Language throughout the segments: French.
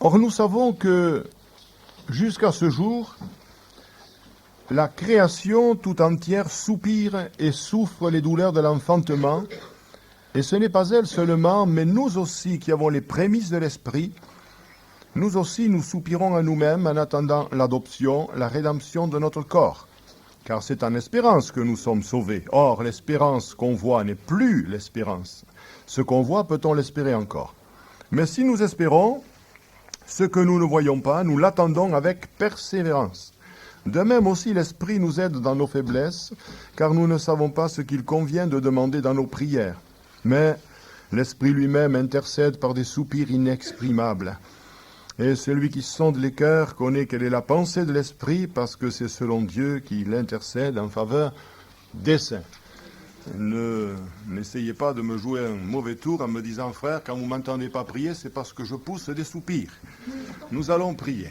Or, nous savons que jusqu'à ce jour, la création tout entière soupire et souffre les douleurs de l'enfantement, et ce n'est pas elle seulement, mais nous aussi qui avons les prémices de l'esprit, nous aussi nous soupirons à nous-mêmes en attendant l'adoption, la rédemption de notre corps. Car c'est en espérance que nous sommes sauvés. Or, l'espérance qu'on voit n'est plus l'espérance. Ce qu'on voit, peut-on l'espérer encore? Mais si nous espérons ce que nous ne voyons pas, nous l'attendons avec persévérance. De même aussi, l'Esprit nous aide dans nos faiblesses, car nous ne savons pas ce qu'il convient de demander dans nos prières. Mais l'Esprit lui-même intercède par des soupirs inexprimables. Et celui qui sonde les cœurs connaît quelle est la pensée de l'Esprit, parce que c'est selon Dieu qu'il intercède en faveur des saints. N'essayez pas de me jouer un mauvais tour en me disant, frère, quand vous ne m'entendez pas prier, c'est parce que je pousse des soupirs. Nous allons prier.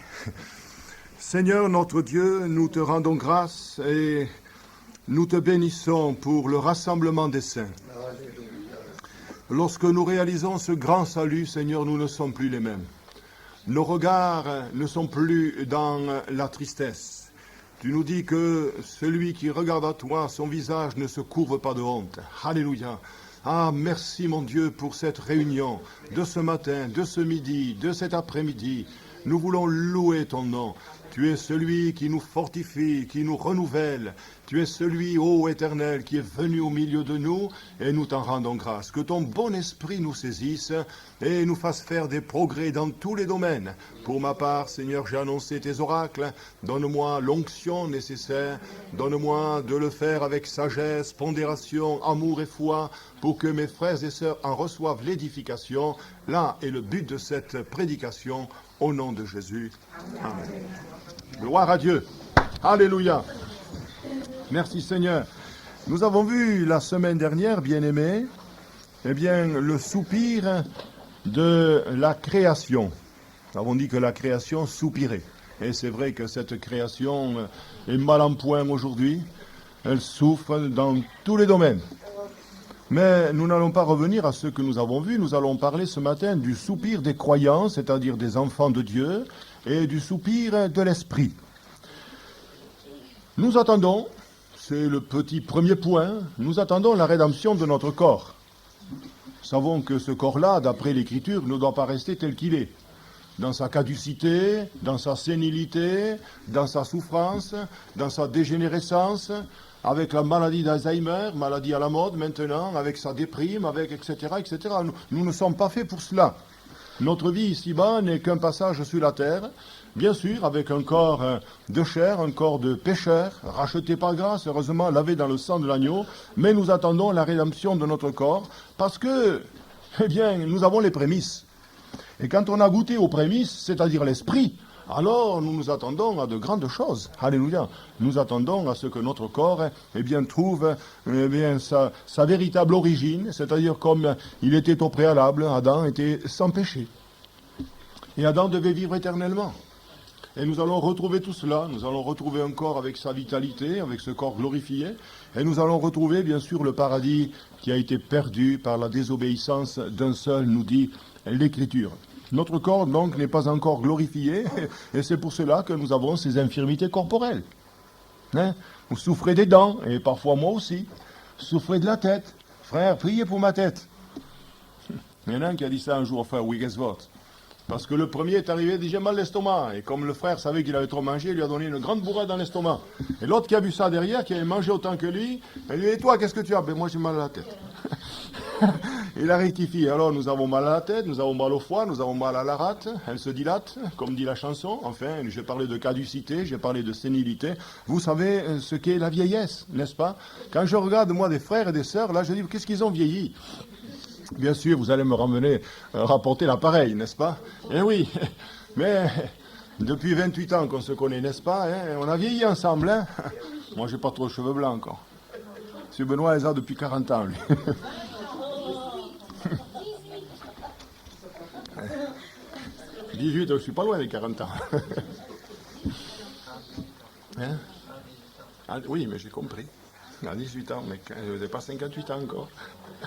Seigneur notre Dieu, nous te rendons grâce et nous te bénissons pour le rassemblement des saints. Lorsque nous réalisons ce grand salut, Seigneur, nous ne sommes plus les mêmes. Nos regards ne sont plus dans la tristesse. Tu nous dis que celui qui regarde à toi, son visage ne se courbe pas de honte. Alléluia. Ah, merci mon Dieu pour cette réunion de ce matin, de ce midi, de cet après-midi. Nous voulons louer ton nom. Tu es celui qui nous fortifie, qui nous renouvelle. Tu es celui, ô Éternel, qui est venu au milieu de nous et nous t'en rendons grâce. Que ton bon esprit nous saisisse et nous fasse faire des progrès dans tous les domaines. Pour ma part, Seigneur, j'ai annoncé tes oracles. Donne-moi l'onction nécessaire. Donne-moi de le faire avec sagesse, pondération, amour et foi pour que mes frères et sœurs en reçoivent l'édification. Là est le but de cette prédication. Au nom de Jésus. Amen. Gloire à Dieu. Alléluia. Merci Seigneur. Nous avons vu la semaine dernière, bien-aimés, le soupir de la création. Nous avons dit que la création soupirait. Et c'est vrai que cette création est mal en point aujourd'hui. Elle souffre dans tous les domaines. Mais nous n'allons pas revenir à ce que nous avons vu. Nous allons parler ce matin du soupir des croyants, c'est-à-dire des enfants de Dieu, et du soupir de l'esprit. Nous attendons, c'est le petit premier point, nous attendons la rédemption de notre corps. Nous savons que ce corps-là, d'après l'Écriture, ne doit pas rester tel qu'il est. Dans sa caducité, dans sa sénilité, dans sa souffrance, dans sa dégénérescence, avec la maladie d'Alzheimer, maladie à la mode maintenant, avec sa déprime, avec etc., etc. Nous ne sommes pas faits pour cela. Notre vie ici-bas n'est qu'un passage sur la terre, bien sûr, avec un corps de chair, un corps de pécheur, racheté par grâce, heureusement lavé dans le sang de l'agneau, mais nous attendons la rédemption de notre corps, parce que, nous avons les prémices. Et quand on a goûté aux prémices, c'est-à-dire l'esprit, alors nous nous attendons à de grandes choses. Alléluia. Nous attendons à ce que notre corps trouve sa véritable origine, c'est-à-dire comme il était au préalable, Adam était sans péché. Et Adam devait vivre éternellement. Et nous allons retrouver tout cela, nous allons retrouver un corps avec sa vitalité, avec ce corps glorifié, et nous allons retrouver bien sûr le paradis qui a été perdu par la désobéissance d'un seul, nous dit l'Écriture. Notre corps, donc, n'est pas encore glorifié, et c'est pour cela que nous avons ces infirmités corporelles. Vous souffrez des dents, et parfois moi aussi. Souffrez de la tête. Frère, priez pour ma tête. Il y en a un qui a dit ça un jour, frère Wigglesworth. Parce que le premier est arrivé, dit j'ai mal l'estomac. Et comme le frère savait qu'il avait trop mangé, il lui a donné une grande bourrade dans l'estomac. Et l'autre qui a vu ça derrière, qui avait mangé autant que lui, il lui a dit, et toi, qu'est-ce que tu as? Ben moi j'ai mal à la tête. Il a rectifié. Alors nous avons mal à la tête, nous avons mal au foie, nous avons mal à la rate, elle se dilate, comme dit la chanson. Enfin, j'ai parlé de caducité, j'ai parlé de sénilité. Vous savez ce qu'est la vieillesse, n'est-ce pas? Quand je regarde, moi, des frères et des sœurs, là, je dis, qu'est-ce qu'ils ont vieilli? Bien sûr, vous allez me rapporter l'appareil, n'est-ce pas? Eh oui, mais depuis 28 ans qu'on se connaît, n'est-ce pas? On a vieilli ensemble, hein? Moi, j'ai pas trop de cheveux blancs encore. M. Benoît les a depuis 40 ans, lui. 18, je suis pas loin des 40 ans. Oui, mais j'ai compris. À 18 ans, mais je n'ai pas 58 ans encore.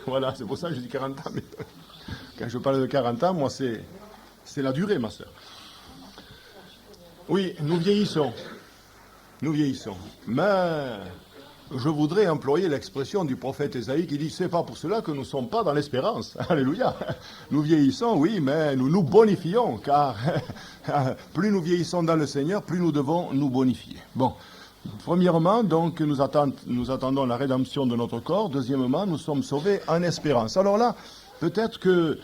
Voilà, c'est pour ça que je dis 40 ans. Mais quand je parle de 40 ans, moi, c'est C'est la durée, ma sœur. Oui, nous vieillissons. Nous vieillissons. Mais je voudrais employer l'expression du prophète Ésaïe qui dit « C'est pas pour cela que nous ne sommes pas dans l'espérance. » Alléluia. Nous vieillissons, oui, mais nous nous bonifions, car plus nous vieillissons dans le Seigneur, plus nous devons nous bonifier. Bon. Premièrement, donc, nous attendons la rédemption de notre corps. Deuxièmement, nous sommes sauvés en espérance. Alors là, peut-être que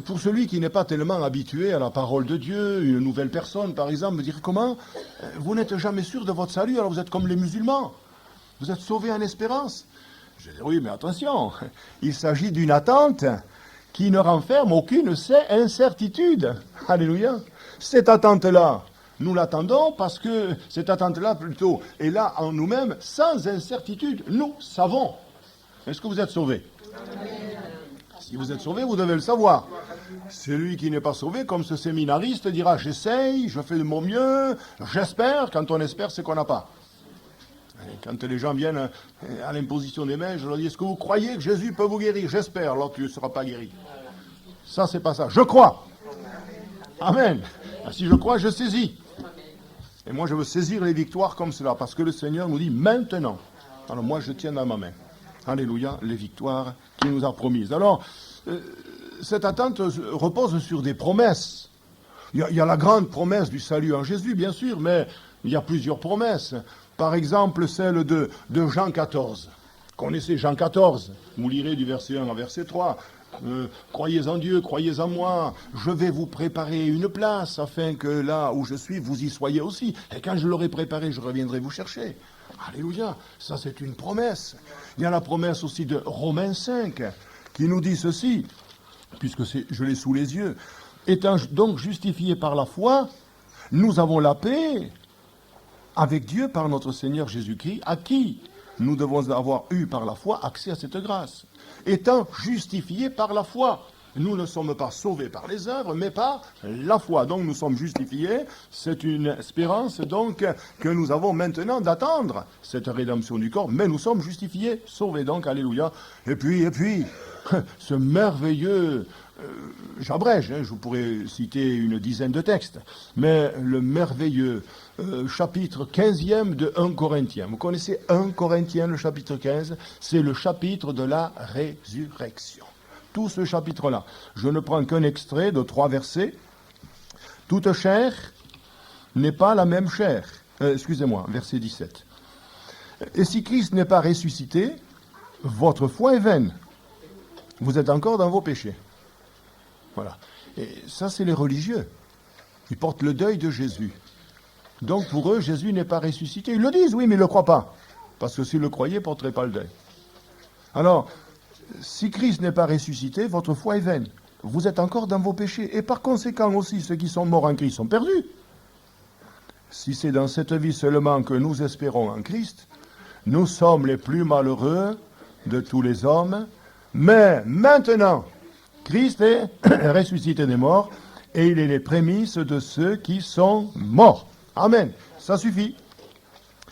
pour celui qui n'est pas tellement habitué à la parole de Dieu, une nouvelle personne, par exemple, me dire comment vous n'êtes jamais sûr de votre salut, alors vous êtes comme les musulmans. Vous êtes sauvés en espérance. Je dis oui, mais attention, il s'agit d'une attente qui ne renferme aucune incertitude. Alléluia. Cette attente-là, nous l'attendons parce que cette attente-là, plutôt, est là en nous-mêmes, sans incertitude. Nous savons. Est-ce que vous êtes sauvés? Si vous êtes sauvé, vous devez le savoir. Celui qui n'est pas sauvé, comme ce séminariste, dira « J'essaye, je fais de mon mieux, j'espère ». Quand on espère, c'est qu'on n'a pas. Et quand les gens viennent à l'imposition des mains, je leur dis « Est-ce que vous croyez que Jésus peut vous guérir ?» J'espère, alors tu ne seras pas guéri. Ça, c'est pas ça. Je crois. Amen. Si je crois, je saisis. Et moi, je veux saisir les victoires comme cela, parce que le Seigneur nous dit maintenant. Alors moi, je tiens dans ma main. Alléluia, les victoires qu'il nous a promises. Alors, cette attente repose sur des promesses. Il y a la grande promesse du salut en Jésus, bien sûr, mais il y a plusieurs promesses. Par exemple, celle de Jean 14. Connaissez Jean 14. Vous lirez du verset 1 à verset 3. Croyez en Dieu, croyez en moi, je vais vous préparer une place, afin que là où je suis, vous y soyez aussi. Et quand je l'aurai préparé, je reviendrai vous chercher. Alléluia, ça c'est une promesse. Il y a la promesse aussi de Romains 5, qui nous dit ceci, puisque je l'ai sous les yeux. Étant donc justifiés par la foi, nous avons la paix avec Dieu par notre Seigneur Jésus-Christ, à qui nous devons avoir eu par la foi accès à cette grâce. Étant justifiés par la foi. Nous ne sommes pas sauvés par les œuvres, mais par la foi. Donc nous sommes justifiés. C'est une espérance donc que nous avons maintenant d'attendre cette rédemption du corps, mais nous sommes justifiés, sauvés donc, alléluia. Et puis, ce merveilleux, j'abrège, je pourrais citer une dizaine de textes, mais le merveilleux chapitre 15e de 1 Corinthiens. Vous connaissez 1 Corinthiens, le chapitre 15, c'est le chapitre de la résurrection. Tout ce chapitre-là. Je ne prends qu'un extrait de 3 versets. Toute chair n'est pas la même chair. Excusez-moi, verset 17. Et si Christ n'est pas ressuscité, votre foi est vaine. Vous êtes encore dans vos péchés. Voilà. Et ça, c'est les religieux. Ils portent le deuil de Jésus. Donc, pour eux, Jésus n'est pas ressuscité. Ils le disent, oui, mais ils ne le croient pas. Parce que s'ils le croyaient, ils ne porteraient pas le deuil. Alors, si Christ n'est pas ressuscité, votre foi est vaine. Vous êtes encore dans vos péchés. Et par conséquent aussi, ceux qui sont morts en Christ sont perdus. Si c'est dans cette vie seulement que nous espérons en Christ, nous sommes les plus malheureux de tous les hommes. Mais maintenant, Christ est ressuscité des morts et il est les prémices de ceux qui sont morts. Amen. Ça suffit.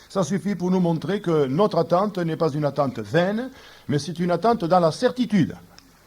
Ça suffit pour nous montrer que notre attente n'est pas une attente vaine, mais c'est une attente dans la certitude.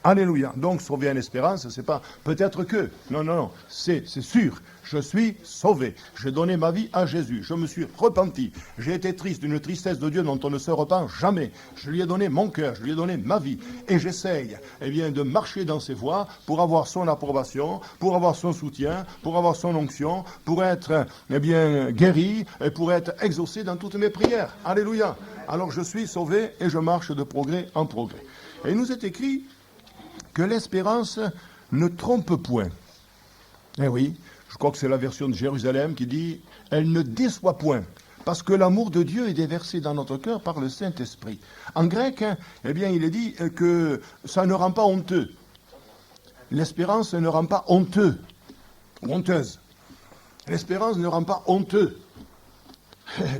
Alléluia. Donc, sauver en espérance, c'est pas peut-être que. Non. C'est sûr. Je suis sauvé. J'ai donné ma vie à Jésus. Je me suis repenti. J'ai été triste d'une tristesse de Dieu dont on ne se repent jamais. Je lui ai donné mon cœur. Je lui ai donné ma vie. Et j'essaye, de marcher dans ses voies pour avoir son approbation, pour avoir son soutien, pour avoir son onction, pour être, guéri et pour être exaucé dans toutes mes prières. Alléluia. Alors, je suis sauvé et je marche de progrès en progrès. Et il nous est écrit que l'espérance ne trompe point. Eh oui, je crois que c'est la version de Jérusalem qui dit « Elle ne déçoit point ». Parce que l'amour de Dieu est déversé dans notre cœur par le Saint-Esprit. En grec, il est dit que ça ne rend pas honteux. L'espérance ne rend pas honteux, ou honteuse. L'espérance ne rend pas honteux.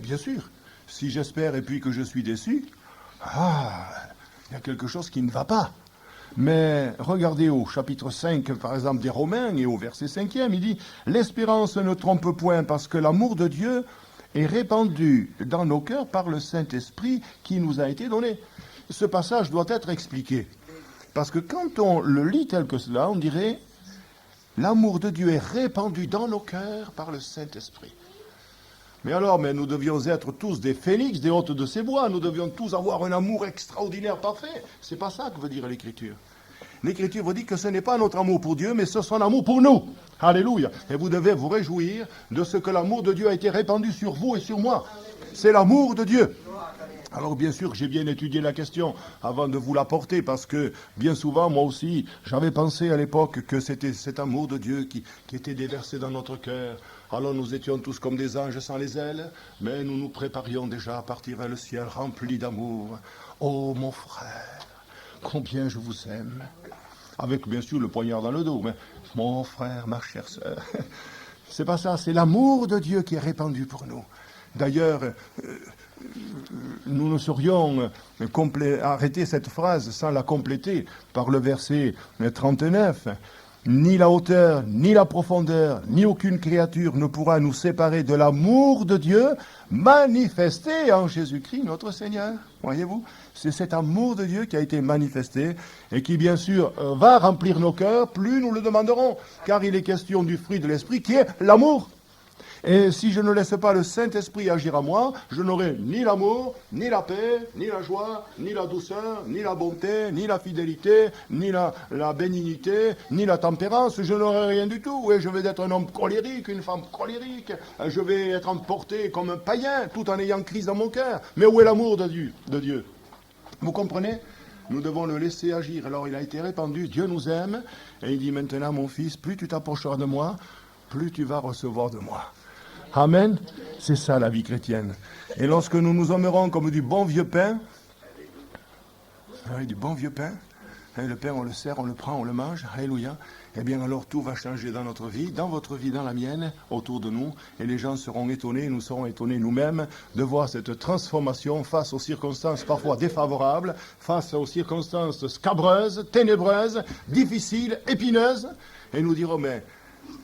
Bien sûr, si j'espère et puis que je suis déçu, il y a quelque chose qui ne va pas. Mais regardez au chapitre 5, par exemple, des Romains, et au verset 5e, il dit « L'espérance ne trompe point, parce que l'amour de Dieu est répandu dans nos cœurs par le Saint-Esprit qui nous a été donné. » Ce passage doit être expliqué. Parce que quand on le lit tel que cela, on dirait L'amour de Dieu est répandu dans nos cœurs par le Saint-Esprit. Mais alors, nous devions être tous des phénix, des hôtes de ces bois. Nous devions tous avoir un amour extraordinaire, parfait. C'est pas ça que veut dire l'Écriture. L'Écriture vous dit que ce n'est pas notre amour pour Dieu, mais c'est son amour pour nous. Alléluia. Et vous devez vous réjouir de ce que l'amour de Dieu a été répandu sur vous et sur moi. C'est l'amour de Dieu. Alors bien sûr, j'ai bien étudié la question avant de vous l'apporter, parce que bien souvent, moi aussi, j'avais pensé à l'époque que c'était cet amour de Dieu qui était déversé dans notre cœur. Alors nous étions tous comme des anges sans les ailes, mais nous nous préparions déjà à partir vers le ciel remplis d'amour. Oh mon frère, combien je vous aime. Avec bien sûr le poignard dans le dos, mais mon frère, ma chère sœur. C'est pas ça, c'est l'amour de Dieu qui est répandu pour nous. D'ailleurs, nous ne saurions arrêter cette phrase sans la compléter par le verset 39. Ni la hauteur, ni la profondeur, ni aucune créature ne pourra nous séparer de l'amour de Dieu manifesté en Jésus-Christ notre Seigneur. Voyez-vous, c'est cet amour de Dieu qui a été manifesté et qui bien sûr va remplir nos cœurs, plus nous le demanderons, car il est question du fruit de l'Esprit qui est l'amour. Et si je ne laisse pas le Saint-Esprit agir à moi, je n'aurai ni l'amour, ni la paix, ni la joie, ni la douceur, ni la bonté, ni la fidélité, ni la bénignité, ni la tempérance. Je n'aurai rien du tout. Et je vais être un homme colérique, une femme colérique. Je vais être emporté comme un païen, tout en ayant crise dans mon cœur. Mais où est l'amour de Dieu? Vous comprenez? Nous devons le laisser agir. Alors il a été répandu, Dieu nous aime. Et il dit maintenant, mon fils, plus tu t'approcheras de moi, plus tu vas recevoir de moi. Amen. C'est ça la vie chrétienne. Et lorsque nous nous aimerons comme du bon vieux pain, du bon vieux pain, le pain on le sert, on le prend, on le mange, alléluia, eh bien alors tout va changer dans notre vie, dans votre vie, dans la mienne, autour de nous, et les gens seront étonnés, nous serons étonnés nous-mêmes de voir cette transformation face aux circonstances parfois défavorables, face aux circonstances scabreuses, ténébreuses, difficiles, épineuses, et nous dirons, mais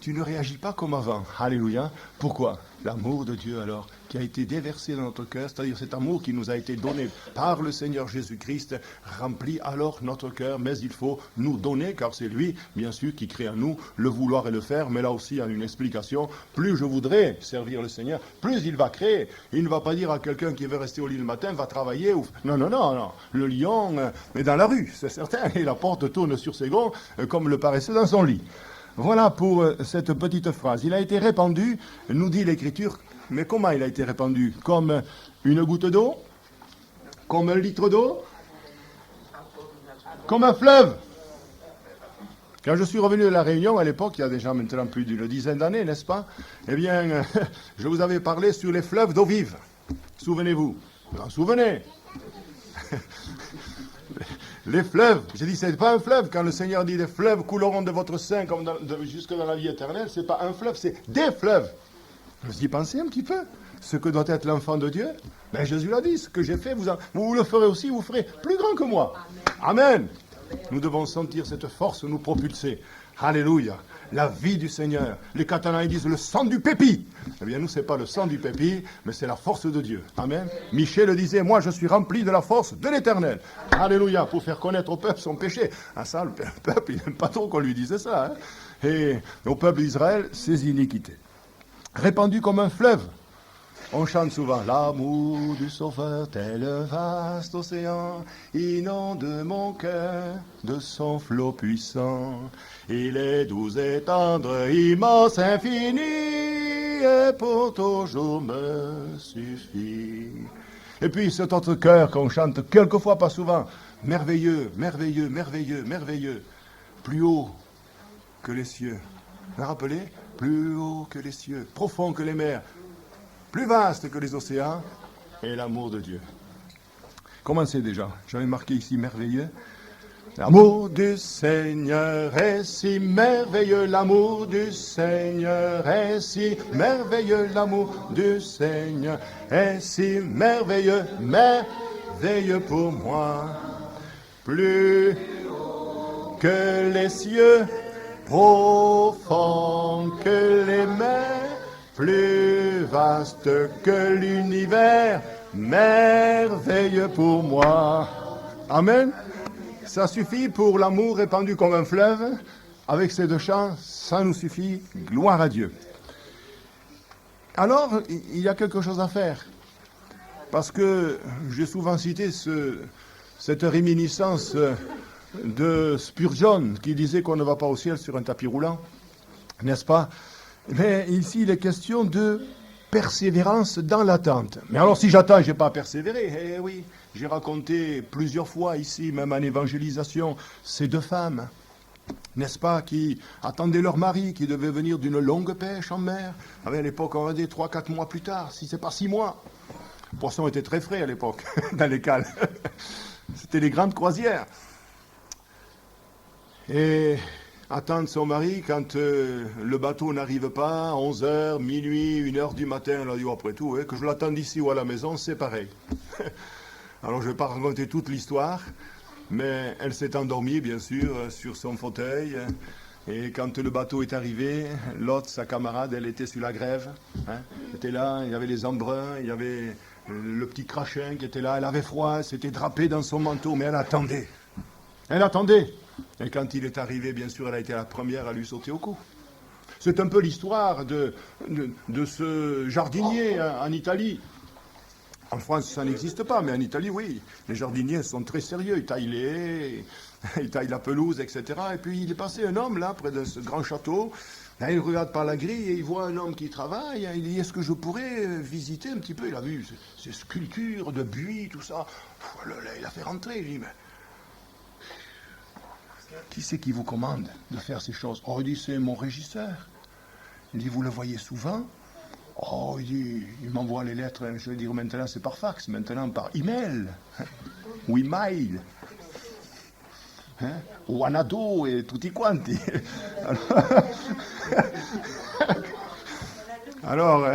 tu ne réagis pas comme avant. Alléluia. Pourquoi? L'amour de Dieu alors, qui a été déversé dans notre cœur, c'est-à-dire cet amour qui nous a été donné par le Seigneur Jésus-Christ, remplit alors notre cœur, mais il faut nous donner, car c'est lui, bien sûr, qui crée en nous le vouloir et le faire, mais là aussi, il y a une explication. Plus je voudrais servir le Seigneur, plus il va créer. Il ne va pas dire à quelqu'un qui veut rester au lit le matin, va travailler, ou... Non. Le lion est dans la rue, c'est certain, et la porte tourne sur ses gonds, comme le paraissait dans son lit. Voilà pour cette petite phrase. Il a été répandu, nous dit l'Écriture, mais comment il a été répandu? Comme une goutte d'eau? Comme un litre d'eau? Comme un fleuve? Quand je suis revenu de la Réunion, à l'époque, il y a déjà maintenant plus d'une dizaine d'années, n'est-ce pas? Eh bien, je vous avais parlé sur les fleuves d'eau vive. Souvenez-vous? Vous en souvenez? Les fleuves, j'ai dit, c'est pas un fleuve. Quand le Seigneur dit, les fleuves couleront de votre sein comme jusque dans la vie éternelle, c'est pas un fleuve, c'est des fleuves. Vous y pensez un petit peu? Ce que doit être l'enfant de Dieu? Ben, Jésus l'a dit, ce que j'ai fait, vous le ferez aussi, vous ferez plus grand que moi. Amen. Nous devons sentir cette force nous propulser. Alléluia. La vie du Seigneur. Les Catalans, ils disent le sang du pépi. Eh bien, nous, c'est pas le sang du pépi, mais c'est la force de Dieu. Amen. Michel le disait, moi, je suis rempli de la force de l'Éternel. Alléluia. Pour faire connaître au peuple son péché. Ah, ça, le peuple, il n'aime pas trop qu'on lui dise ça. Hein. Et au peuple d'Israël, ses iniquités. Répandu comme un fleuve. On chante souvent l'amour du Sauveur, tel un vaste océan, inonde mon cœur de son flot puissant. Il est doux et tendre, immense, infini, et pour toujours me suffit. Et puis cet autre chœur qu'on chante quelquefois, pas souvent, merveilleux, merveilleux, merveilleux, merveilleux, plus haut que les cieux. Vous vous rappelez? Plus haut que les cieux, profond que les mers, plus vaste que les océans, et l'amour de Dieu. Commencez déjà. J'avais marqué ici merveilleux. L'amour du Seigneur est si merveilleux, l'amour du Seigneur est si merveilleux, l'amour du Seigneur est si merveilleux, merveilleux pour moi. Plus que les cieux, profond que les mers, plus vaste que l'univers, merveilleux pour moi. Amen. Ça suffit pour l'amour répandu comme un fleuve. avec ces 2 chants, ça nous suffit, gloire à Dieu. Alors, il y a quelque chose à faire. Parce que j'ai souvent cité cette réminiscence de Spurgeon qui disait qu'on ne va pas au ciel sur un tapis roulant, n'est-ce pas? Mais ici, il est question de persévérance dans l'attente. Mais alors, si j'attends, je n'ai pas à persévérer. Eh oui, j'ai raconté plusieurs fois ici, même en évangélisation, ces 2 femmes, n'est-ce pas, qui attendaient leur mari, qui devait venir d'une longue pêche en mer. À l'époque, on regardait 3-4 mois plus tard, si c'est pas 6 mois. Le poisson était très frais à l'époque, dans les cales. C'était les grandes croisières. Et attendre son mari quand le bateau n'arrive pas, 11h, minuit, 1h du matin, elle a dit, après tout, que je l'attende ici ou à la maison, c'est pareil. Alors je ne vais pas raconter toute l'histoire, mais elle s'est endormie, bien sûr, sur son fauteuil. Et quand le bateau est arrivé, l'autre, sa camarade, elle était sur la grève. Elle était là, il y avait les embruns, il y avait le petit crachin qui était là, elle avait froid, elle s'était drapée dans son manteau, mais elle attendait. Elle attendait. Et quand il est arrivé, bien sûr, elle a été la première à lui sauter au cou. C'est un peu l'histoire de ce jardinier en Italie. En France, ça n'existe pas, mais en Italie, oui. Les jardiniers sont très sérieux, ils taillent les haies, ils taillent la pelouse, etc. Et puis il est passé un homme, là, près de ce grand château. Là, il regarde par la grille et il voit un homme qui travaille. Il dit, est-ce que je pourrais visiter un petit peu? Il a vu ces sculptures de buis, tout ça. Là, il a fait rentrer, il dit, mais qui c'est qui vous commande de faire ces choses? Oh, il dit, c'est mon régisseur. Il dit, vous le voyez souvent? Oh, il dit, il m'envoie les lettres, je vais dire, maintenant c'est par fax, maintenant par email. Ou email. Ou anado et tutti quanti. Alors,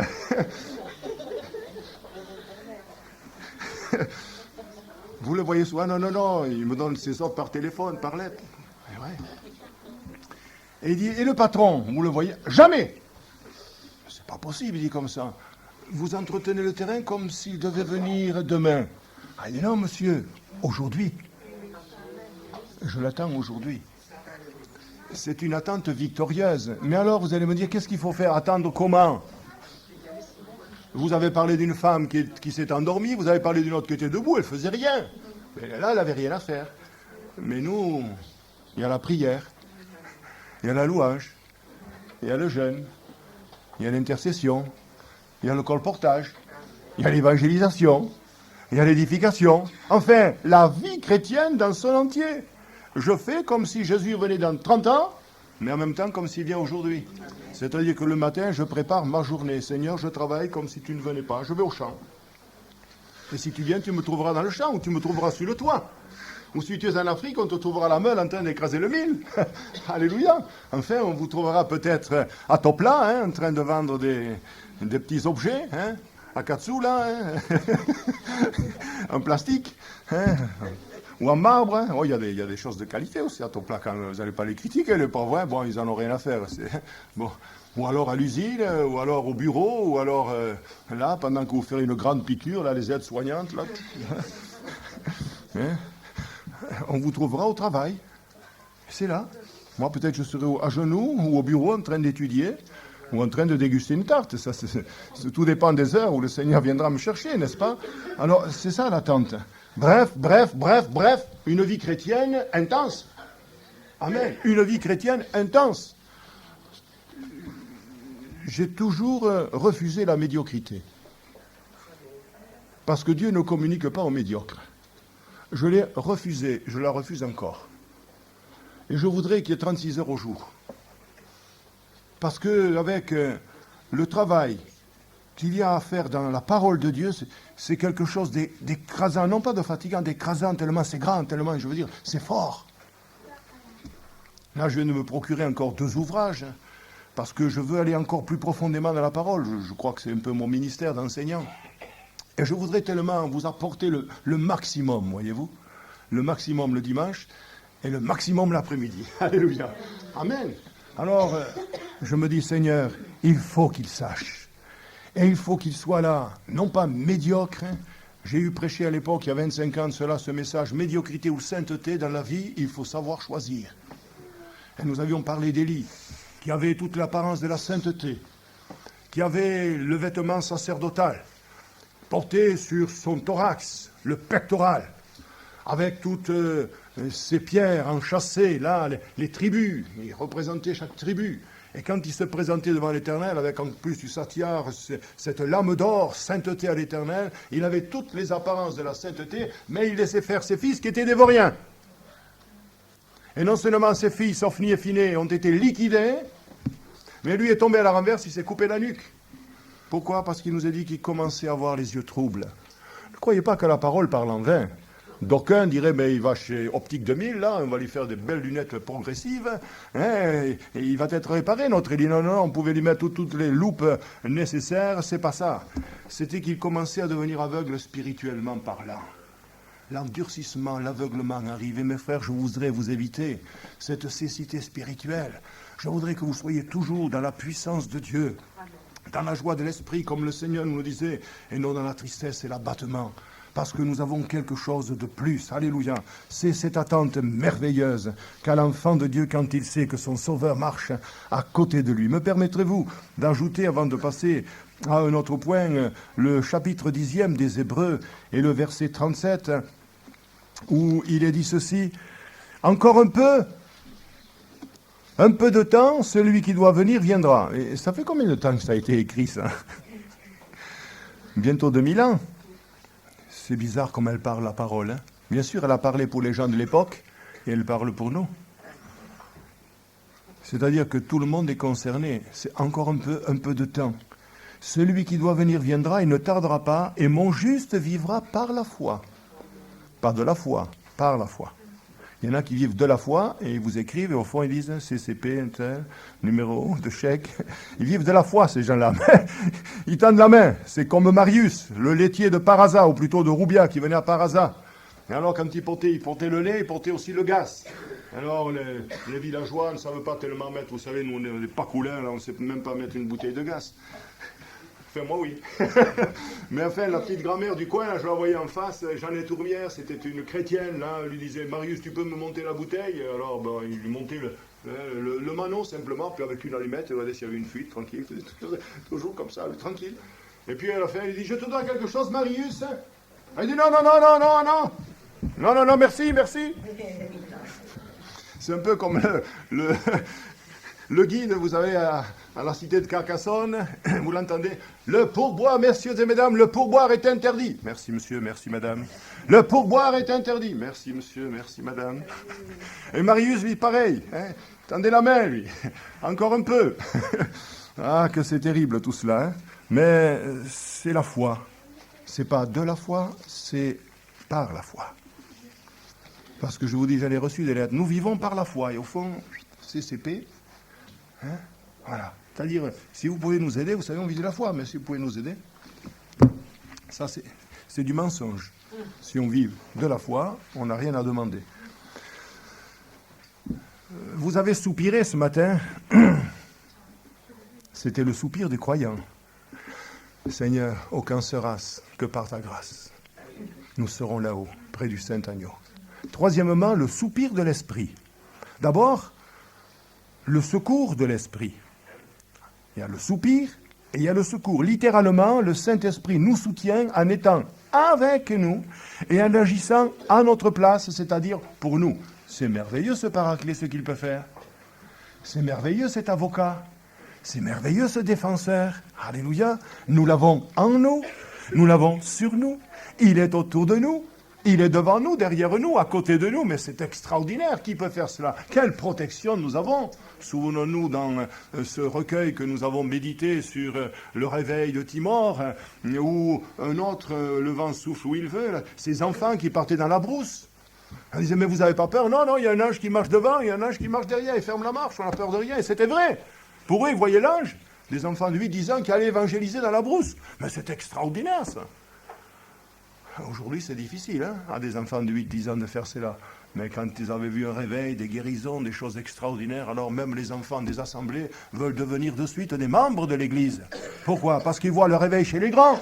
vous le voyez souvent? Non, il me donne ses ordres par téléphone, par lettre. Et, ouais. Et il dit, et le patron, vous le voyez? Jamais! C'est pas possible, il dit comme ça. Vous entretenez le terrain comme s'il devait venir demain. Ah, il dit, non, monsieur, aujourd'hui. Je l'attends aujourd'hui. C'est une attente victorieuse. Mais alors, vous allez me dire, qu'est-ce qu'il faut faire? Attendre comment? Vous avez parlé d'une femme qui s'est endormie, vous avez parlé d'une autre qui était debout, elle faisait rien. Mais là, elle n'avait rien à faire. Mais nous, il y a la prière, il y a la louange, il y a le jeûne, il y a l'intercession, il y a le colportage, il y a l'évangélisation, il y a l'édification. Enfin, la vie chrétienne dans son entier. Je fais comme si Jésus venait dans 30 ans, mais en même temps comme s'il vient aujourd'hui. C'est-à-dire que le matin, je prépare ma journée. Seigneur, je travaille comme si tu ne venais pas. Je vais au champ. Et si tu viens, tu me trouveras dans le champ, ou tu me trouveras sur le toit. Ou si tu es en Afrique, on te trouvera à la meule en train d'écraser le mil. Alléluia. Enfin, on vous trouvera peut-être à Topla, en train de vendre des petits objets, à Katsu, là, en plastique, ou en marbre. Oh, il y a des choses de qualité aussi à Topla, quand vous n'allez pas les critiquer, les pauvres. Bon, ils n'en ont rien à faire. Bon. Ou alors à l'usine, ou alors au bureau, ou alors là, pendant que vous faites une grande piqûre, là, les aides soignantes, là. On vous trouvera au travail. C'est là. Moi, peut-être je serai à genoux ou au bureau en train d'étudier ou en train de déguster une tarte. Ça, tout dépend des heures où le Seigneur viendra me chercher, n'est-ce pas? Alors, c'est ça l'attente. Bref, une vie chrétienne intense. Amen. Une vie chrétienne intense. J'ai toujours refusé la médiocrité. Parce que Dieu ne communique pas aux médiocres. Je l'ai refusé, je la refuse encore. Et je voudrais qu'il y ait 36 heures au jour. Parce qu'avec le travail qu'il y a à faire dans la parole de Dieu, c'est quelque chose d'écrasant, non pas de fatigant, d'écrasant, tellement c'est grand, tellement, je veux dire, c'est fort. Là, je viens de me procurer encore 2 ouvrages, parce que je veux aller encore plus profondément dans la parole. Je crois que c'est un peu mon ministère d'enseignant. Et je voudrais tellement vous apporter le maximum, voyez-vous, le maximum le dimanche et le maximum l'après-midi. Alléluia. Amen. Alors, je me dis, Seigneur, il faut qu'il sache. Et il faut qu'il soit là, non pas médiocre. J'ai eu prêché à l'époque, il y a 25 ans de cela, ce message, médiocrité ou sainteté dans la vie, il faut savoir choisir. Et nous avions parlé d'Élie, qui avait toute l'apparence de la sainteté, qui avait le vêtement sacerdotal, porté sur son thorax, le pectoral, avec toutes ces pierres enchâssées, là, les tribus, il représentait chaque tribu. Et quand il se présentait devant l'Éternel, avec en plus du satyare, cette lame d'or, sainteté à l'Éternel, il avait toutes les apparences de la sainteté, mais il laissait faire ses fils qui étaient des vauriens. Et non seulement ses fils, Ophni et Phiné, ont été liquidés, mais lui est tombé à la renverse, il s'est coupé la nuque. Pourquoi? Parce qu'il nous a dit qu'il commençait à avoir les yeux troubles. Ne croyez pas que la parole parle en vain. D'aucuns diraient, mais il va chez Optique 2000, là, on va lui faire des belles lunettes progressives, hein, et il va être réparé, notre Élie. Non, non, on pouvait lui mettre toutes les loupes nécessaires, c'est pas ça. C'était qu'il commençait à devenir aveugle spirituellement parlant. L'endurcissement, l'aveuglement arrive. Et mes frères, je voudrais vous éviter cette cécité spirituelle. Je voudrais que vous soyez toujours dans la puissance de Dieu, dans la joie de l'esprit, comme le Seigneur nous le disait, et non dans la tristesse et l'abattement. Parce que nous avons quelque chose de plus. Alléluia. C'est cette attente merveilleuse qu'a l'enfant de Dieu quand il sait que son Sauveur marche à côté de lui. Me permettrez-vous d'ajouter, avant de passer à un autre point, le chapitre 10e des Hébreux et le verset 37, où il est dit ceci: encore un peu de temps, celui qui doit venir viendra. Et ça fait combien de temps que ça a été écrit, ça? Bientôt 2000 ans. C'est bizarre comme elle parle, la parole. Hein? Bien sûr, elle a parlé pour les gens de l'époque, et elle parle pour nous. C'est-à-dire que tout le monde est concerné. C'est encore un peu de temps. Celui qui doit venir viendra, il ne tardera pas, et mon juste vivra par la foi. Pas de la foi, par la foi. Il y en a qui vivent de la foi, et ils vous écrivent, et au fond ils disent CCP, un tel, numéro de chèque. Ils vivent de la foi, ces gens-là. Ils tendent la main. C'est comme Marius, le laitier de Parasa, ou plutôt de Roubia, qui venait à Parasa. Et alors, quand il portait le lait, il portait aussi le gaz. Alors, les villageois ne savent pas tellement mettre, vous savez, nous, on n'est pas coulins, là, on ne sait même pas mettre une bouteille de gaz. Enfin, moi, oui. Mais enfin, la petite grand-mère du coin, là, je la voyais en face, Jeannette Tourmière, c'était une chrétienne, là, elle lui disait, Marius, tu peux me monter la bouteille? Alors, ben, il lui montait le manon, simplement, puis avec une allumette, regardez s'il y avait une fuite, tranquille, toujours comme ça, tranquille. Et puis, à la fin, il dit, je te dois quelque chose, Marius? Elle dit, non, non, non, non, non, non, non, non, non, merci, merci. C'est un peu comme le guide, vous savez, à la cité de Carcassonne, vous l'entendez, le pourboire, messieurs et mesdames, le pourboire est interdit. Merci monsieur, merci madame. Le pourboire est interdit. Merci monsieur, merci madame. Et Marius, lui, pareil, hein, tendez la main, lui, encore un peu. Ah, que c'est terrible tout cela, hein. Mais c'est la foi. C'est pas de la foi, c'est par la foi. Parce que je vous dis, j'en ai reçu des lettres. Nous vivons par la foi, et au fond, CCP, hein, voilà. C'est-à-dire, si vous pouvez nous aider, vous savez, on vit de la foi, mais si vous pouvez nous aider, ça c'est du mensonge. Si on vit de la foi, on n'a rien à demander. Vous avez soupiré ce matin, c'était le soupir du croyant. Seigneur, aucun sera-ce que par ta grâce. Nous serons là-haut, près du Saint-Agneau. Troisièmement, le soupir de l'esprit. D'abord, le secours de l'esprit. Il y a le soupir et il y a le secours. Littéralement, le Saint-Esprit nous soutient en étant avec nous et en agissant à notre place, c'est-à-dire pour nous. C'est merveilleux ce paraclet, ce qu'il peut faire. C'est merveilleux cet avocat. C'est merveilleux ce défenseur. Alléluia. Nous l'avons en nous. Nous l'avons sur nous. Il est autour de nous. Il est devant nous, derrière nous, à côté de nous. Mais c'est extraordinaire. Qui peut faire cela? Quelle protection nous avons. Souvenons-nous dans ce recueil que nous avons médité sur le réveil de Timor, où un autre, le vent souffle où il veut, ces enfants qui partaient dans la brousse. On disait, mais vous n'avez pas peur? Non, non, il y a un ange qui marche devant, il y a un ange qui marche derrière, il ferme la marche, on n'a peur de rien. Et c'était vrai. Pour eux, ils voyaient l'ange, des enfants de 8-10 ans qui allaient évangéliser dans la brousse. Mais c'est extraordinaire, ça. Aujourd'hui, c'est difficile, hein, à des enfants de 8-10 ans de faire cela. Mais quand ils avaient vu un réveil, des guérisons, des choses extraordinaires, alors même les enfants des assemblées veulent devenir de suite des membres de l'Église. Pourquoi? Parce qu'ils voient le réveil chez les grands.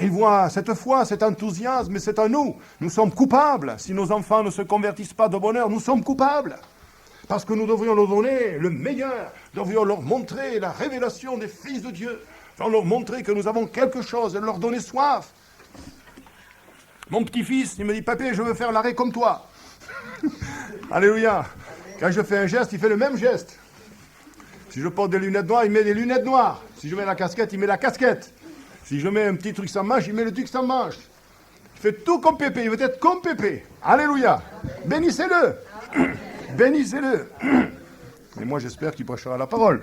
Ils voient cette foi, cet enthousiasme, mais c'est à nous. Nous sommes coupables. Si nos enfants ne se convertissent pas de bonheur, nous sommes coupables. Parce que nous devrions leur donner le meilleur. Nous devrions leur montrer la révélation des fils de Dieu. Nous devrions leur montrer que nous avons quelque chose et leur donner soif. Mon petit-fils, il me dit, papé, je veux faire l'arrêt comme toi. Alléluia. Quand je fais un geste, il fait le même geste. Si je porte des lunettes noires, il met des lunettes noires. Si je mets la casquette, il met la casquette. Si je mets un petit truc sans manche, il met le truc sans manche. Il fait tout comme Pépé, il veut être comme Pépé. Alléluia. Bénissez-le. Bénissez-le. Et moi, j'espère qu'il prêchera la parole,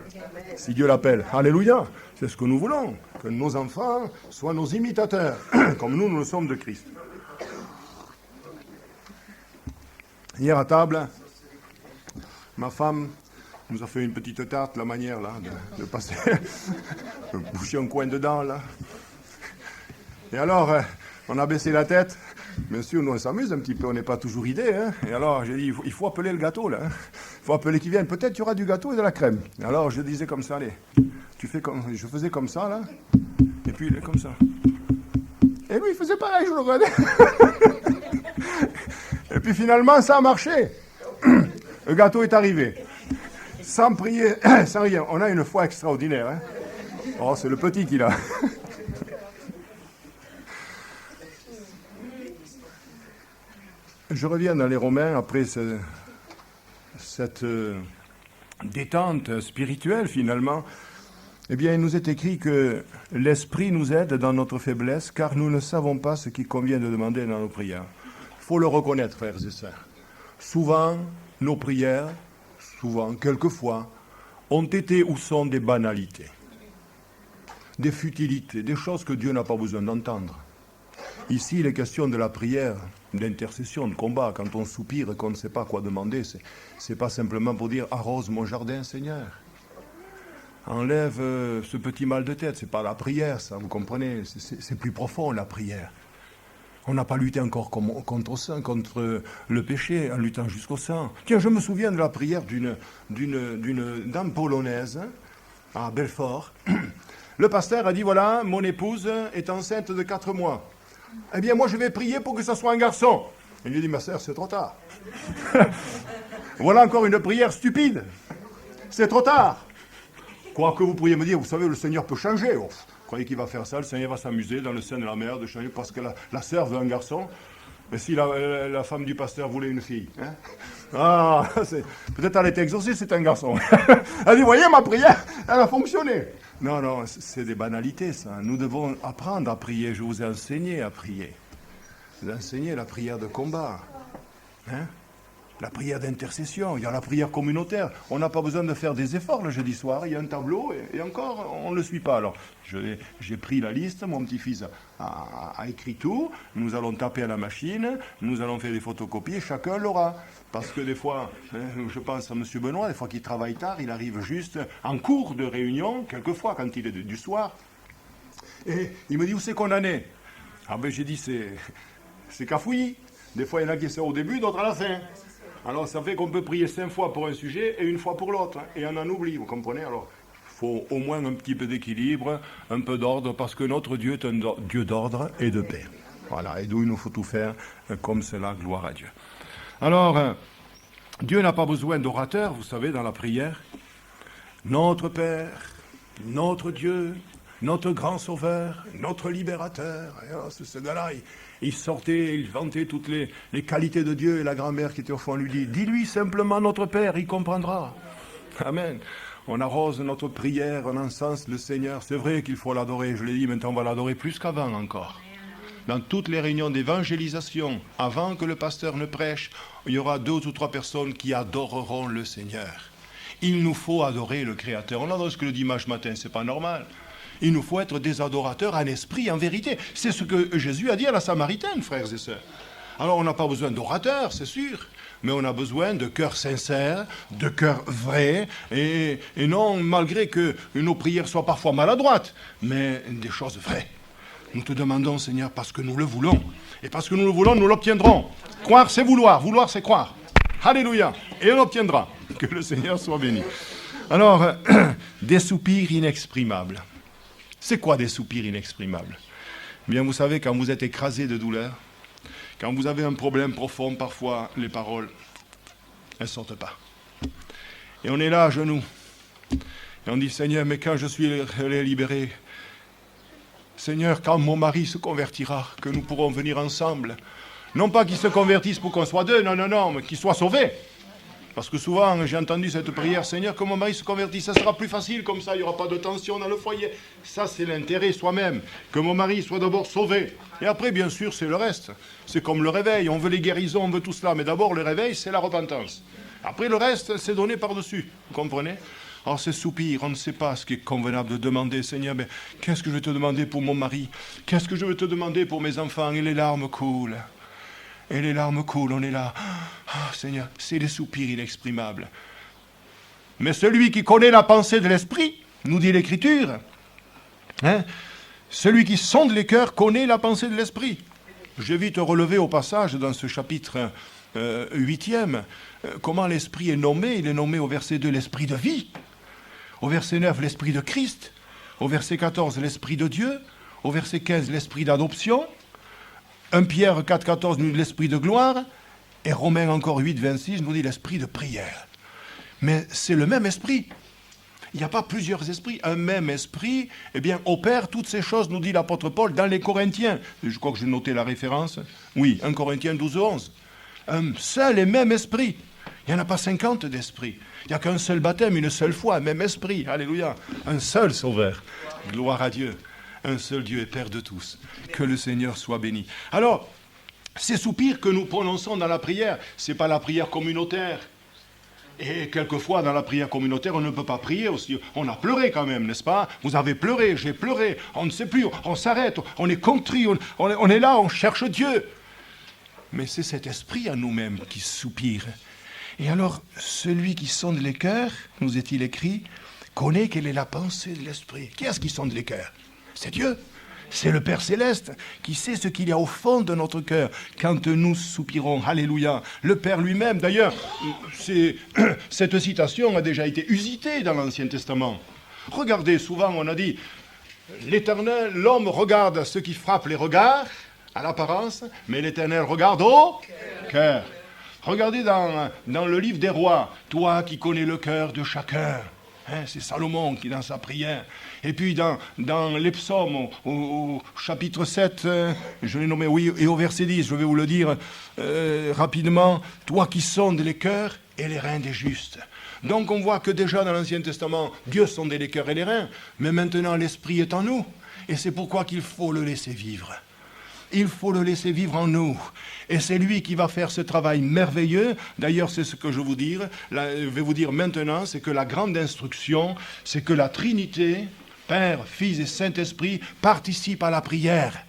si Dieu l'appelle. Alléluia. C'est ce que nous voulons, que nos enfants soient nos imitateurs, comme nous le sommes de Christ. Hier à table, ma femme nous a fait une petite tarte, la manière là, de passer, de boucher un coin dedans là. Et alors, on a baissé la tête. Bien sûr, nous on s'amuse un petit peu, on n'est pas toujours idée. Hein. Et alors, j'ai dit, il faut appeler le gâteau là. Il faut appeler qui vienne. Peut-être qu'il y aura du gâteau et de la crème. Et alors, je disais comme ça, allez, je faisais comme ça là. Et puis, comme ça. Et lui, il faisait pareil, je le regardais. Et puis finalement, ça a marché. Le gâteau est arrivé. Sans prier, sans rien. On a une foi extraordinaire. Hein. Oh, c'est le petit qui l'a. Je reviens dans les Romains après cette détente spirituelle finalement. Eh bien, il nous est écrit que l'Esprit nous aide dans notre faiblesse, car nous ne savons pas ce qu'il convient de demander dans nos prières. Il faut le reconnaître, frères et sœurs. Souvent, nos prières, quelquefois, ont été ou sont des banalités, des futilités, des choses que Dieu n'a pas besoin d'entendre. Ici, il est question de la prière, d'intercession, de combat. Quand on soupire et qu'on ne sait pas quoi demander, c'est pas simplement pour dire « arrose mon jardin, Seigneur ». Enlève ce petit mal de tête, c'est pas la prière, ça, vous comprenez, c'est plus profond, la prière. On n'a pas lutté encore contre le péché, en luttant jusqu'au sang. Tiens, je me souviens de la prière d'une dame polonaise, à Belfort. Le pasteur a dit, voilà, mon épouse est enceinte de 4 mois. Eh bien, moi, je vais prier pour que ça soit un garçon. Il lui dit, ma sœur, c'est trop tard. Voilà encore une prière stupide. C'est trop tard. Quoi que vous pourriez me dire, vous savez, le Seigneur peut changer. Oh, vous croyez qu'il va faire ça? Le Seigneur va s'amuser dans le sein de la mère de changer parce que la sœur veut un garçon. Mais si la femme du pasteur voulait une fille, hein? Ah, peut-être elle était exaucée, c'est un garçon. Elle dit, voyez, ma prière, elle a fonctionné. Non, c'est des banalités, ça. Nous devons apprendre à prier. Je vous ai enseigné à prier. Je vous ai enseigné la prière de combat. Hein? La prière d'intercession, il y a la prière communautaire. On n'a pas besoin de faire des efforts le jeudi soir. Il y a un tableau et encore, on ne le suit pas. Alors, j'ai pris la liste, mon petit-fils a écrit tout. Nous allons taper à la machine, nous allons faire des photocopies et chacun l'aura. Parce que des fois, je pense à M. Benoît, des fois qu'il travaille tard, il arrive juste en cours de réunion, quelquefois quand il est du soir. Et il me dit, où c'est qu'on en est? Ah ben j'ai dit, c'est cafouillis. Des fois, il y en a qui sont au début, d'autres à la fin. Alors, ça fait qu'on peut prier 5 fois pour un sujet et 1 fois pour l'autre. Et on en oublie, vous comprenez? Alors, il faut au moins un petit peu d'équilibre, un peu d'ordre, parce que notre Dieu est un Dieu d'ordre et de paix. Voilà, et d'où il nous faut tout faire comme cela, gloire à Dieu. Alors, Dieu n'a pas besoin d'orateurs, vous savez, dans la prière. Notre Père, notre Dieu, notre grand Sauveur, notre Libérateur. Et alors, ce gars-là, il sortait, il vantait toutes les qualités de Dieu, et la grand-mère qui était au fond lui dit, dis-lui simplement notre Père, il comprendra. Amen. On arrose notre prière, on encense le Seigneur. C'est vrai qu'il faut l'adorer, je l'ai dit, maintenant on va l'adorer plus qu'avant encore. Dans toutes les réunions d'évangélisation, avant que le pasteur ne prêche, il y aura 2 ou 3 personnes qui adoreront le Seigneur. Il nous faut adorer le Créateur. On l'adore que le dimanche matin, c'est pas normal. Il nous faut être des adorateurs en esprit, en vérité. C'est ce que Jésus a dit à la Samaritaine, frères et sœurs. Alors on n'a pas besoin d'orateurs, c'est sûr, mais on a besoin de cœurs sincères, de cœurs vrais, et non malgré que nos prières soient parfois maladroites, mais des choses vraies. Nous te demandons, Seigneur, parce que nous le voulons. Et parce que nous le voulons, nous l'obtiendrons. Croire, c'est vouloir. Vouloir, c'est croire. Alléluia. Et on obtiendra. Que le Seigneur soit béni. Alors, des soupirs inexprimables. C'est quoi des soupirs inexprimables? Bien, vous savez, quand vous êtes écrasé de douleur, quand vous avez un problème profond, parfois, les paroles, elles ne sortent pas. Et on est là à genoux. Et on dit, Seigneur, mais quand je suis libéré, Seigneur, quand mon mari se convertira, que nous pourrons venir ensemble. Non pas qu'il se convertisse pour qu'on soit deux, non, mais qu'il soit sauvé. Parce que souvent, j'ai entendu cette prière, Seigneur, que mon mari se convertisse, ça sera plus facile, comme ça, il n'y aura pas de tension dans le foyer. Ça, c'est l'intérêt soi-même, que mon mari soit d'abord sauvé. Et après, bien sûr, c'est le reste. C'est comme le réveil, on veut les guérisons, on veut tout cela, mais d'abord, le réveil, c'est la repentance. Après, le reste, c'est donné par-dessus, vous comprenez ? Alors, ces soupirs, on ne sait pas ce qui est convenable de demander, Seigneur, mais qu'est-ce que je vais te demander pour mon mari ? Qu'est-ce que je vais te demander pour mes enfants ? Et les larmes coulent. Et les larmes coulent, on est là. Ah, Seigneur, c'est des soupirs inexprimables. Mais celui qui connaît la pensée de l'esprit, nous dit l'Écriture, celui qui sonde les cœurs connaît la pensée de l'esprit. Je vais vite relever au passage dans ce chapitre 8e, comment l'esprit est nommé. Il est nommé au verset 2 l'esprit de vie, au verset 9 l'esprit de Christ, au verset 14 l'esprit de Dieu, au verset 15 l'esprit d'adoption, 1 Pierre 4, 14 nous dit l'esprit de gloire, et Romains encore 8, 26 nous dit l'esprit de prière. Mais c'est le même esprit. Il n'y a pas plusieurs esprits. Un même esprit, opère toutes ces choses, nous dit l'apôtre Paul, dans les Corinthiens. Je crois que j'ai noté la référence. Oui, 1 Corinthiens 12, 11. Un seul et même esprit. Il n'y en a pas 50 d'esprits. Il n'y a qu'un seul baptême, une seule foi, un même esprit. Alléluia. Un seul sauveur. Gloire à Dieu. Un seul Dieu et Père de tous. Que le Seigneur soit béni. Alors, ces soupirs que nous prononçons dans la prière, ce n'est pas la prière communautaire. Et quelquefois, dans la prière communautaire, on ne peut pas prier aussi. On a pleuré quand même, n'est-ce pas ? Vous avez pleuré, j'ai pleuré. On ne sait plus, on s'arrête, on est contrit, on est là, on cherche Dieu. Mais c'est cet esprit à nous-mêmes qui soupire. Et alors, celui qui sonde les cœurs, nous est-il écrit, connaît quelle est la pensée de l'esprit. Qui est-ce qui sonde les cœurs ? C'est Dieu. C'est le Père Céleste qui sait ce qu'il y a au fond de notre cœur quand nous soupirons. Alléluia. Le Père lui-même, d'ailleurs, cette citation a déjà été usitée dans l'Ancien Testament. Regardez, souvent on a dit, l'Éternel, l'homme regarde ce qui frappe les regards, à l'apparence, mais l'Éternel regarde au cœur. Regardez dans le livre des rois, toi qui connais le cœur de chacun. C'est Salomon qui, dans sa prière. Et puis dans les psaumes, au chapitre 7, je l'ai nommé, oui, et au verset 10, je vais vous le dire rapidement, toi qui sondes les cœurs et les reins des justes. Donc on voit que déjà dans l'Ancien Testament, Dieu sondait les cœurs et les reins, mais maintenant l'Esprit est en nous. Et c'est pourquoi qu'il faut le laisser vivre. Il faut le laisser vivre en nous. Et c'est lui qui va faire ce travail merveilleux. D'ailleurs, c'est ce que je vais vous dire maintenant, c'est que la grande instruction, c'est que la Trinité, Père, Fils et Saint-Esprit, participent à la prière.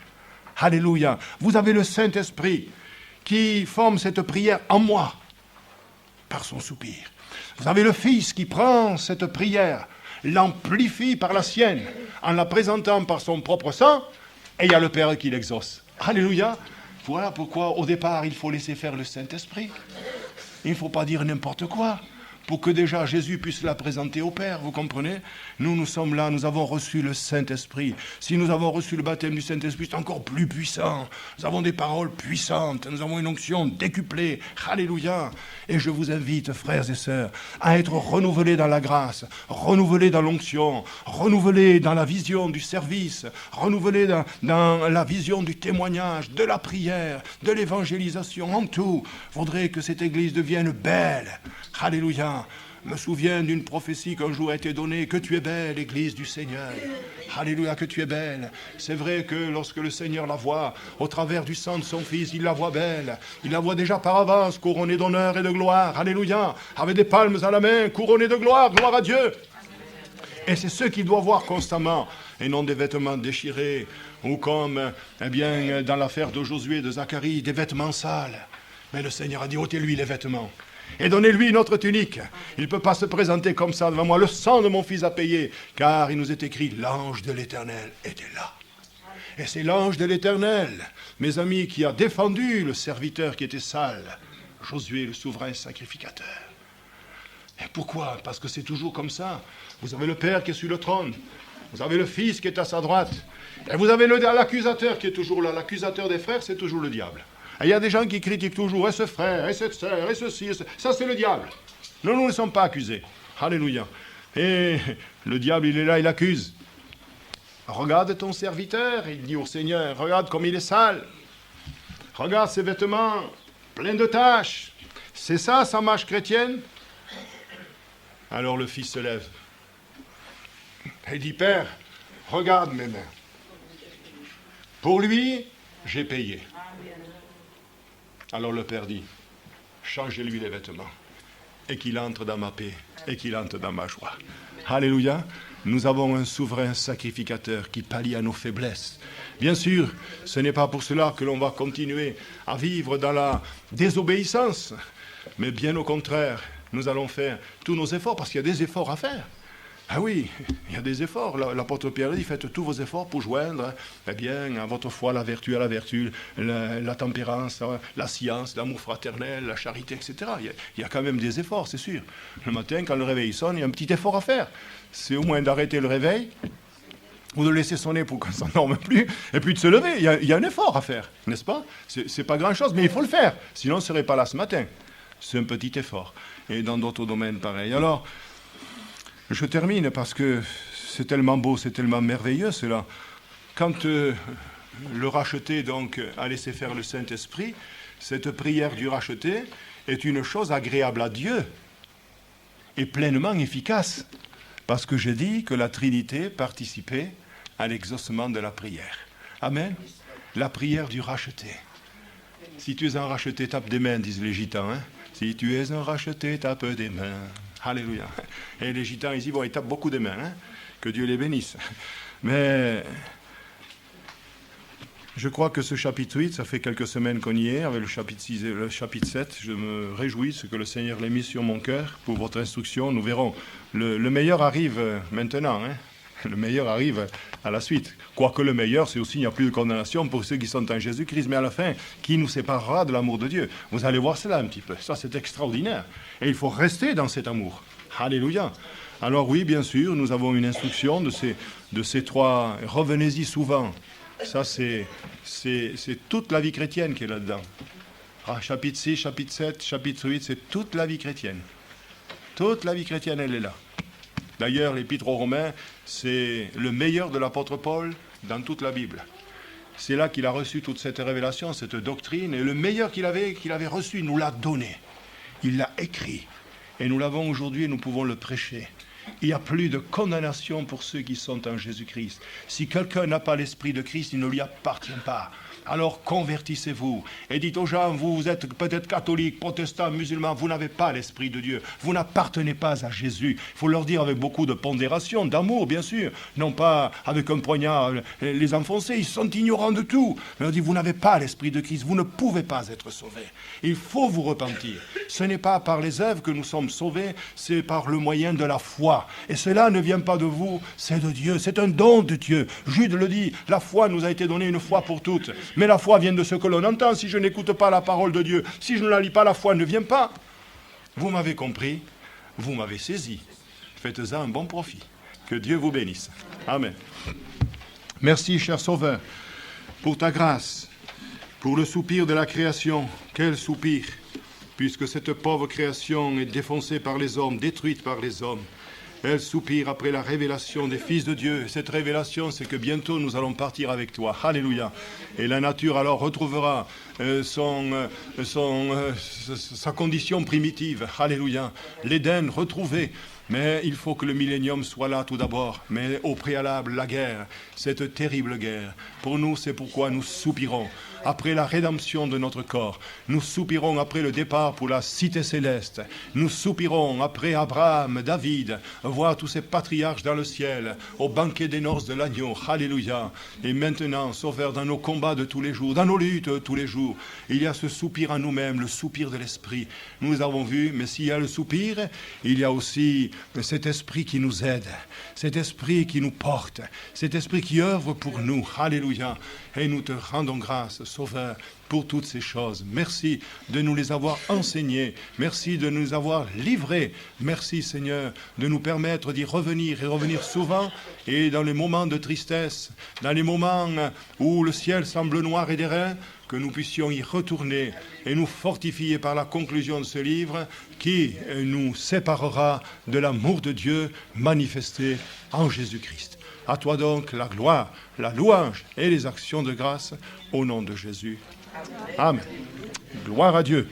Alléluia. Vous avez le Saint-Esprit qui forme cette prière en moi, par son soupir. Vous avez le Fils qui prend cette prière, l'amplifie par la sienne, en la présentant par son propre sang, et il y a le Père qui l'exauce. Alléluia. Voilà pourquoi, au départ, il faut laisser faire le Saint-Esprit. Il ne faut pas dire n'importe quoi, pour que déjà Jésus puisse la présenter au Père, vous comprenez ? Nous sommes là, nous avons reçu le Saint-Esprit. Si nous avons reçu le baptême du Saint-Esprit, c'est encore plus puissant. Nous avons des paroles puissantes, nous avons une onction décuplée. Alléluia. Et je vous invite, frères et sœurs, à être renouvelés dans la grâce, renouvelés dans l'onction, renouvelés dans la vision du service, renouvelés dans la vision du témoignage, de la prière, de l'évangélisation. En tout, il faudrait que cette Église devienne belle. Alléluia. Je me souviens d'une prophétie qu'un jour a été donnée, que tu es belle, Église du Seigneur. Alléluia, que tu es belle. C'est vrai que lorsque le Seigneur la voit, au travers du sang de son Fils, il la voit belle. Il la voit déjà par avance, couronnée d'honneur et de gloire. Alléluia, avec des palmes à la main, couronnée de gloire, gloire à Dieu. Et c'est ce qu'il doit voir constamment, et non des vêtements déchirés, ou comme, dans l'affaire de Josué et de Zacharie, des vêtements sales. Mais le Seigneur a dit, ôtez-lui les vêtements. Et donnez-lui une autre tunique. Il ne peut pas se présenter comme ça devant moi. Le sang de mon fils a payé. Car il nous est écrit, l'ange de l'Éternel était là. Et c'est l'ange de l'Éternel, mes amis, qui a défendu le serviteur qui était sale. Josué, le souverain sacrificateur. Et pourquoi ? Parce que c'est toujours comme ça. Vous avez le Père qui est sur le trône. Vous avez le Fils qui est à sa droite. Et vous avez l'accusateur qui est toujours là. L'accusateur des frères, c'est toujours le diable. Il y a des gens qui critiquent toujours, et ce frère, et cette sœur, et ceci, et ça c'est le diable. Nous ne sommes pas accusés. Alléluia. Et le diable, il est là, il accuse. Regarde ton serviteur, il dit au Seigneur, regarde comme il est sale. Regarde ses vêtements pleins de taches. C'est ça sa marche chrétienne? Alors le fils se lève. Il dit, Père, regarde mes mains. Pour lui, j'ai payé. Alors le Père dit, changez-lui les vêtements et qu'il entre dans ma paix et qu'il entre dans ma joie. Alléluia. Nous avons un souverain sacrificateur qui pallie à nos faiblesses. Bien sûr, ce n'est pas pour cela que l'on va continuer à vivre dans la désobéissance, mais bien au contraire, nous allons faire tous nos efforts parce qu'il y a des efforts à faire. Ah oui, il y a des efforts. L'apôtre Pierre dit, faites tous vos efforts pour joindre bien, à votre foi la vertu, la tempérance, la science, l'amour fraternel, la charité, etc. Il y a quand même des efforts, c'est sûr. Le matin, quand le réveil sonne, il y a un petit effort à faire. C'est au moins d'arrêter le réveil, ou de laisser sonner pour qu'on ne s'endorme plus, et puis de se lever. Il y a un effort à faire, n'est-ce pas? C'est pas grand-chose, mais il faut le faire. Sinon, on ne serait pas là ce matin. C'est un petit effort. Et dans d'autres domaines, pareil. Alors, je termine parce que c'est tellement beau, c'est tellement merveilleux cela. Quand le racheté donc a laissé faire le Saint-Esprit, cette prière du racheté est une chose agréable à Dieu et pleinement efficace. Parce que j'ai dit que la Trinité participait à l'exaucement de la prière. Amen. La prière du racheté. Si tu es un racheté, tape des mains, disent les gitans. Hein? Si tu es un racheté, tape des mains. Alléluia. Et les gitans ici, bon, ils tapent beaucoup des mains. Hein? Que Dieu les bénisse. Mais je crois que ce chapitre 8, ça fait quelques semaines qu'on y est, avec le chapitre 6 et le chapitre 7. Je me réjouis ce que le Seigneur l'ait mis sur mon cœur pour votre instruction. Nous verrons. Le meilleur arrive maintenant. Hein? Le meilleur arrive à la suite. Quoique le meilleur, c'est aussi, il n'y a plus de condamnation pour ceux qui sont en Jésus-Christ. Mais à la fin, qui nous séparera de l'amour de Dieu? Vous allez voir cela un petit peu. Ça, c'est extraordinaire. Et il faut rester dans cet amour. Alléluia. Alors oui, bien sûr, nous avons une instruction de ces trois. Revenez-y souvent. Ça, c'est toute la vie chrétienne qui est là-dedans. Chapitre 6, chapitre 7, chapitre 8, c'est toute la vie chrétienne. Toute la vie chrétienne, elle est là. D'ailleurs, l'Épître aux Romains, c'est le meilleur de l'apôtre Paul dans toute la Bible. C'est là qu'il a reçu toute cette révélation, cette doctrine, et le meilleur qu'il avait reçu, il nous l'a donné. Il l'a écrit. Et nous l'avons aujourd'hui et nous pouvons le prêcher. Il n'y a plus de condamnation pour ceux qui sont en Jésus-Christ. Si quelqu'un n'a pas l'Esprit de Christ, il ne lui appartient pas. Alors convertissez-vous et dites aux gens, vous êtes peut-être catholiques, protestants, musulmans, vous n'avez pas l'Esprit de Dieu, vous n'appartenez pas à Jésus. Il faut leur dire avec beaucoup de pondération, d'amour bien sûr, non pas avec un poignard les enfoncer, ils sont ignorants de tout. On leur dit, vous n'avez pas l'Esprit de Christ, vous ne pouvez pas être sauvés. Il faut vous repentir. Ce n'est pas par les œuvres que nous sommes sauvés, c'est par le moyen de la foi. Et cela ne vient pas de vous, c'est de Dieu, c'est un don de Dieu. Jude le dit, la foi nous a été donnée une fois pour toutes. Mais la foi vient de ce que l'on entend. Si je n'écoute pas la parole de Dieu, si je ne la lis pas, la foi ne vient pas. Vous m'avez compris, vous m'avez saisi. Faites-en un bon profit. Que Dieu vous bénisse. Amen. Merci, cher Sauveur, pour ta grâce, pour le soupir de la création. Quel soupir, puisque cette pauvre création est défoncée par les hommes, détruite par les hommes. Elle soupire après la révélation des fils de Dieu. Cette révélation, c'est que bientôt nous allons partir avec toi. Alléluia. Et la nature alors retrouvera sa condition primitive. Alléluia. L'Éden retrouvé. Mais il faut que le millénium soit là tout d'abord. Mais au préalable, la guerre, cette terrible guerre. Pour nous, c'est pourquoi nous soupirons. Après la rédemption de notre corps, nous soupirons après le départ pour la cité céleste. Nous soupirons après Abraham, David, voir tous ces patriarches dans le ciel, au banquet des noces de l'agneau. Alléluia. Et maintenant, Sauveur, dans nos combats de tous les jours, dans nos luttes tous les jours, il y a ce soupir en nous-mêmes, le soupir de l'esprit. Nous avons vu, mais s'il y a le soupir, il y a aussi cet esprit qui nous aide, cet esprit qui nous porte, cet esprit qui œuvre pour nous. Alléluia. Et nous te rendons grâce, Sauveur, pour toutes ces choses. Merci de nous les avoir enseignées. Merci de nous avoir livrées. Merci, Seigneur, de nous permettre d'y revenir et revenir souvent. Et dans les moments de tristesse, dans les moments où le ciel semble noir et d'airain, que nous puissions y retourner et nous fortifier par la conclusion de ce livre qui nous séparera de l'amour de Dieu manifesté en Jésus-Christ. À toi donc la gloire, la louange et les actions de grâce au nom de Jésus. Amen. Gloire à Dieu.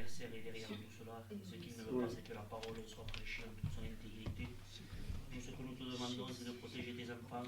l'adversaire est derrière tout cela. Ce qu'il ne veut pas, c'est que la parole soit prêchée en toute son intégrité. Tout ce que nous te demandons, c'est de protéger tes enfants.